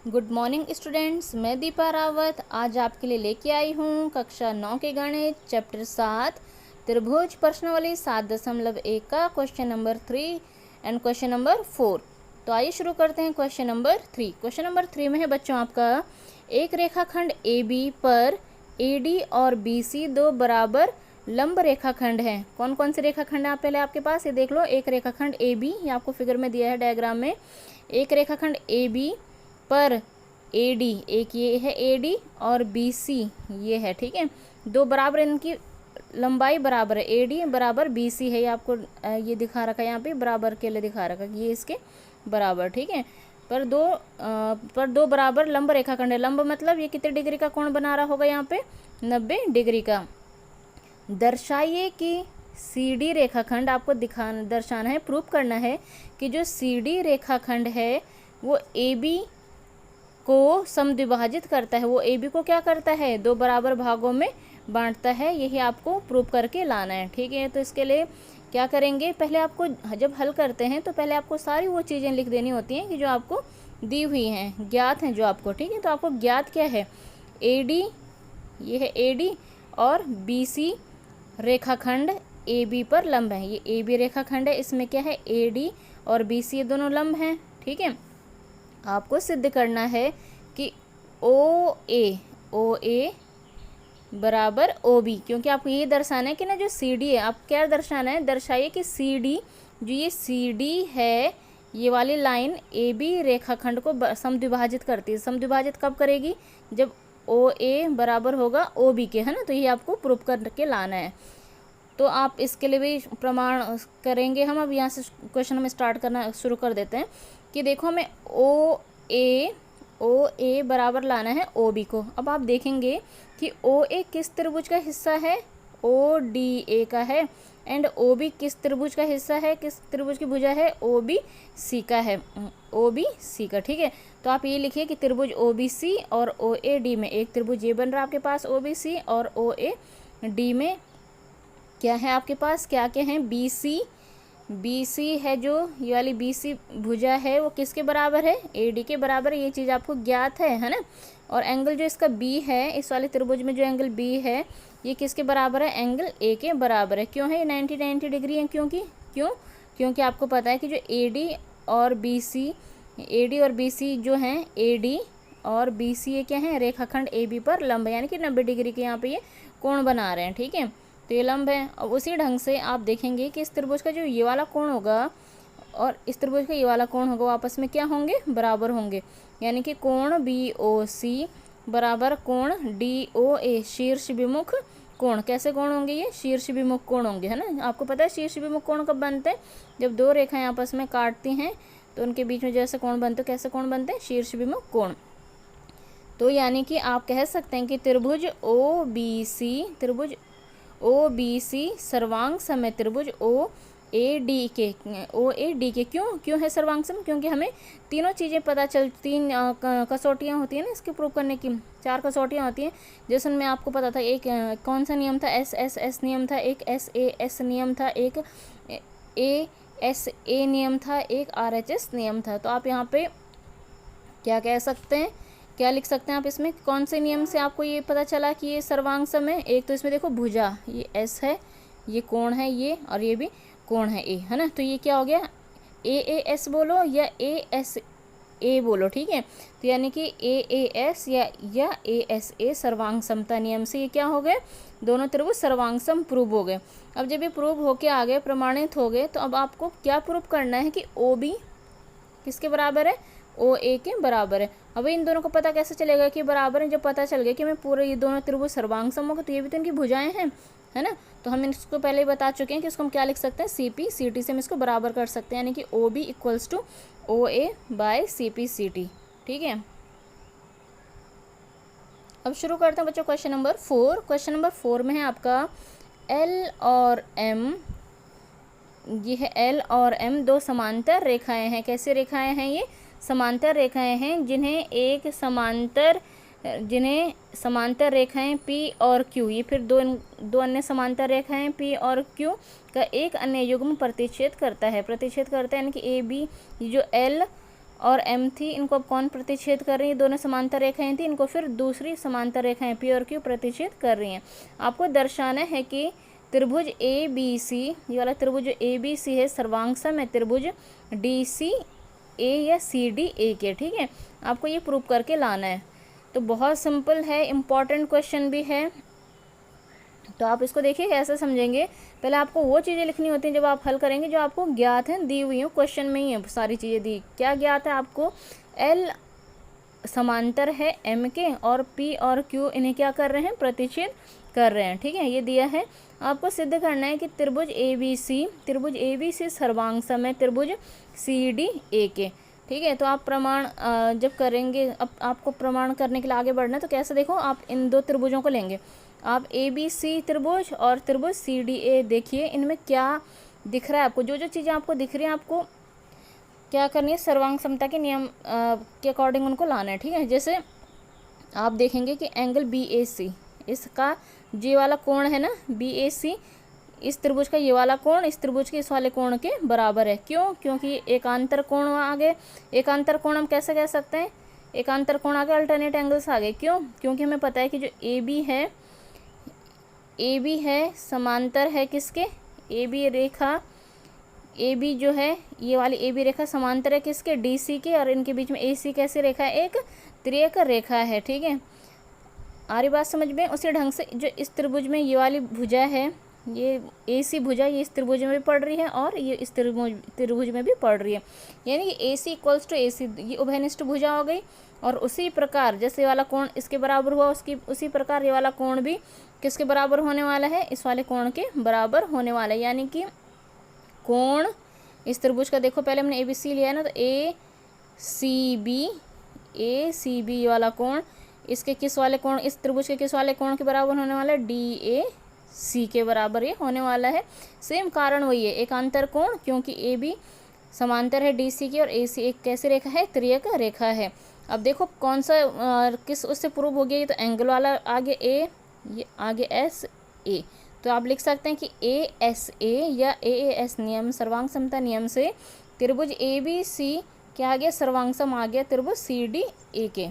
Good morning students, मैं दीपा रावत आज आपके लिए लेके आई हूँ कक्षा 9 के गणित चैप्टर 7 त्रिभुज प्रश्नावली 7.1 का question number 3 and question number 4। तो आइए शुरू करते हैं क्वेश्चन नंबर 3। क्वेश्चन नंबर 3 में है बच्चों आपका एक रेखाखंड ए बी पर ए डी और बी सी दो बराबर लंब रेखाखंड हैं। कौन कौन से रेखाखंड है आप पहले आपके पास ये देख लो। एक रेखाखंड ए बी, ये आपको फिगर में दिया है डायग्राम में। एक रेखाखंड ए बी पर ए डी, एक ये है ए डी और बी सी ये है, ठीक है। दो बराबर, इनकी लंबाई बराबर है, ए डी बराबर बी सी है। ये आपको ये दिखा रखा है यहाँ पे, बराबर के लिए दिखा रखा है, ये इसके बराबर, ठीक है। पर दो बराबर लंब रेखाखंड है। लंब मतलब ये कितने डिग्री का कोण बना रहा होगा यहाँ पे, 90 डिग्री का। दर्शाइए कि सी डी रेखाखंड, आपको दर्शाना है, प्रूफ करना है कि जो सी डी रेखाखंड है वो ए बी को समद्विभाजित करता है। वो ए बी को क्या करता है, दो बराबर भागों में बांटता है। यही आपको प्रूफ करके लाना है, ठीक है। तो इसके लिए क्या करेंगे, पहले आपको जब हल करते हैं तो पहले आपको सारी वो चीज़ें लिख देनी होती हैं कि जो आपको दी हुई हैं, ज्ञात हैं जो आपको, ठीक है। तो आपको ज्ञात क्या है, ए डी, ये है ए डी और बी सी रेखाखंड ए बी पर लंब है। ये ए बी रेखाखंड है, इसमें क्या है, ए डी और बी सी दोनों लंब हैं, ठीक है। आपको सिद्ध करना है कि ओ ए बराबर ओ बी, क्योंकि आपको ये दर्शाना है कि ना जो सी डी है, आप क्या दर्शाना है, दर्शाइए कि सी डी, जो ये सी डी है, ये वाली लाइन ए बी रेखाखंड को समद्विभाजित करती है। समद्विभाजित कब करेगी, जब ओ ए बराबर होगा ओ बी के, है ना। तो ये आपको प्रूफ करके लाना है। तो आप इसके लिए भी प्रमाण करेंगे हम। अब यहाँ से क्वेश्चन हम स्टार्ट करना शुरू कर देते हैं कि देखो हमें ओ ए बराबर लाना है ओ बी को। अब आप देखेंगे कि ओ ए किस त्रिभुज का हिस्सा है, ओ डी ए का है, एंड ओ बी किस त्रिभुज का हिस्सा है, किस त्रिभुज की भुजा है, ओ बी सी का है, ओ बी सी का, ठीक है। तो आप ये लिखिए कि त्रिभुज ओ बी सी और ओ ए डी में एक त्रिभुज ये बन रहा है आपके पास ओ बी सी, और ओ ए डी में क्या है आपके पास, क्या क्या है, बी सी है, जो ये वाली बी सी भुजा है वो किसके बराबर है, ए डी के बराबर है। ये चीज़ आपको ज्ञात है ना। और एंगल जो इसका बी है, इस वाले त्रिभुज में जो एंगल बी है ये किसके बराबर है, एंगल ए के बराबर है। क्यों है ये 90 डिग्री है, क्योंकि आपको पता है कि जो ए डी और बी सी जो हैं, ए डी और बी सी ये क्या है, रेखाखंड ए बी पर लंब है, यानी कि 90 डिग्री के यहाँ पे ये कोण बना रहे हैं, ठीक है। तो ये लंब है। और उसी ढंग से आप देखेंगे कि इस त्रिभुज का जो ये वाला कोण होगा और इस त्रिभुज का ये वाला कोण होगा, वो आपस में क्या होंगे, बराबर होंगे। यानी कि कोण बी ओ सी बराबर कोण डी ओ ए, शीर्ष विमुख कोण। कैसे कोण होंगे ये, शीर्ष विमुख कोण होंगे, है ना। आपको पता है शीर्ष विमुख कोण कब बनते हैं, जब दो रेखाएं आपस में काटती हैं तो उनके बीच में जैसे कोण बनते हैं, कैसे कोण बनते हैं, शीर्ष विमुख कोण। तो यानी कि आप कह सकते हैं कि त्रिभुज ओ बी सी सर्वांग समय त्रिभुज ओ ए डी के क्यों है सर्वांग सम, क्योंकि हमें तीनों चीज़ें पता चल, तीन कसौटियाँ होती हैं ना इसके प्रूव करने की, 4 कसौटियाँ होती हैं। जैसे में आपको पता था एक कौन सा नियम था, एस नियम था, एक एस नियम था, एक ए नियम था, एक RHS नियम था। तो आप यहाँ पे क्या कह सकते हैं, क्या लिख सकते हैं आप इसमें, कौन से नियम से आपको ये पता चला कि ये सर्वांग सम है। एक तो इसमें देखो भुजा, ये एस है, ये कोण है ये, और ये भी कोण है ए, है ना। तो ये क्या हो गया, ए एस बोलो या ए एस ए बोलो, ठीक है। तो यानी कि ए एस या ए एस ए सर्वांग समता नियम से ये क्या हो गए, दोनों त्रिभुज सर्वांग सम प्रूव हो गए। अब जब ये प्रूव होके आ गए, प्रमाणित हो गए, तो अब आपको क्या प्रूव करना है कि ओ बी किसके बराबर है, ओ ए के बराबर है। अब इन दोनों को पता कैसे चलेगा कि बराबर है, जब पता चल गया कि हमें पूरे ये दोनों त्रिभुज सर्वांग सम होगा, तो ये भी तो इनकी भुजाएं हैं, है ना। तो हम इसको पहले ही बता चुके हैं कि इसको हम क्या लिख सकते हैं, सी पी सी टी से हम इसको बराबर कर सकते हैं, यानी कि O B equals to O A by C P C T, ठीक है। अब शुरू करते हैं बच्चों क्वेश्चन नंबर 4। क्वेश्चन नंबर 4 में है आपका एल और एम, ये है एल और एम दो समांतर रेखाएं हैं। कैसे रेखाएं हैं ये, समांतर रेखाएं हैं, जिन्हें समांतर रेखाएं P और Q, ये फिर दो अन्य समांतर रेखाएं P और Q का एक अन्य युग्म प्रतिच्छेद करता है, यानी कि AB, ये जो L और M थी, इनको अब कौन प्रतिच्छेद कर रही है? दोनों समांतर रेखाएं थी, इनको फिर दूसरी समांतर रेखाएं P और Q प्रतिच्छेद कर रही हैं। आपको दर्शाना है कि त्रिभुज ABC, ये वाला त्रिभुज जो ABC है सर्वांग सम है त्रिभुज DCA या CDA के, ठीक है। आपको ये प्रूव करके लाना है। तो बहुत सिंपल है, इम्पॉर्टेंट क्वेश्चन भी है। तो आप इसको देखिए कैसे समझेंगे। पहले आपको वो चीज़ें लिखनी होती हैं जब आप हल करेंगे जो आपको ज्ञात हैं, दी हुई हो, क्वेश्चन में ही है सारी चीज़ें दी। क्या ज्ञात है आपको? L समांतर है M के और P और Q इन्हें क्या कर रहे हैं? प्रतिच्छेद कर रहे हैं, ठीक है। ये दिया है। आपको सिद्ध करना है कि त्रिभुज ABC सर्वांग सम है त्रिभुज CDA के, ठीक है। तो आप प्रमाण जब करेंगे, अब आपको प्रमाण करने के लिए आगे बढ़ना है, तो कैसे देखो, आप इन दो त्रिभुजों को लेंगे, आप ABC त्रिभुज और त्रिभुज CDA देखिए, इनमें क्या दिख रहा है आपको? जो जो चीज़ें आपको दिख रही हैं आपको क्या करनी है? सर्वांग समता के नियम के अकॉर्डिंग उनको लाना है, ठीक है। जैसे आप देखेंगे कि एंगल BAC, इसका ये वाला कोण है ना BAC, इस त्रिभुज का ये वाला कोण इस त्रिभुज के इस वाले कोण के बराबर है। क्यों? क्योंकि एकांतर कोण आ गए। एकांतर कोण हम कैसे कह सकते हैं? एकांतर कोण आ गए, अल्टरनेट एंगल्स आ गए। क्यों? क्योंकि हमें पता है कि जो AB है समांतर है किसके? AB जो है, ये वाली AB रेखा समांतर है किसके? DC के, और इनके बीच में AC कैसी रेखा है? एक त्रियक रेखा है, ठीक है। आ रही बात समझ में? उसी ढंग से जो इस त्रिभुज में ये वाली भुजा है, ये AC भुजा, ये इस त्रिभुज में भी पड़ रही है और ये इस त्रिभुज में भी पड़ रही है, यानी कि AC इक्वल्स टू AC, ये उभयनिष्ठ भुजा हो गई। और उसी प्रकार जैसे वाला कोण इसके बराबर हुआ, उसी प्रकार ये वाला कोण भी किसके बराबर होने वाला है? इस वाले कोण के बराबर होने वाला है। यानी कि कोण इस त्रिभुज का देखो, पहले हमने ABC लिया है ना, तो ACB ये वाला कोण इसके किस वाले कोण, इस त्रिभुज के किस वाले कोण के बराबर होने वाला है? DAC के बराबर ये होने वाला है। सेम कारण वही है, एकांतर कोण, क्योंकि AB समांतर है DC की और AC एक कैसी रेखा है? त्रियक रेखा है। अब देखो कौन सा किस उससे प्रूव हो गया? ये तो एंगल वाला आगे A, ये आगे SA, तो आप लिख सकते हैं कि ASA या AAS नियम, सर्वांग समता नियम से त्रिभुज ABC क्या आ गया? सर्वांग सम आ गया त्रिभुज CDA के।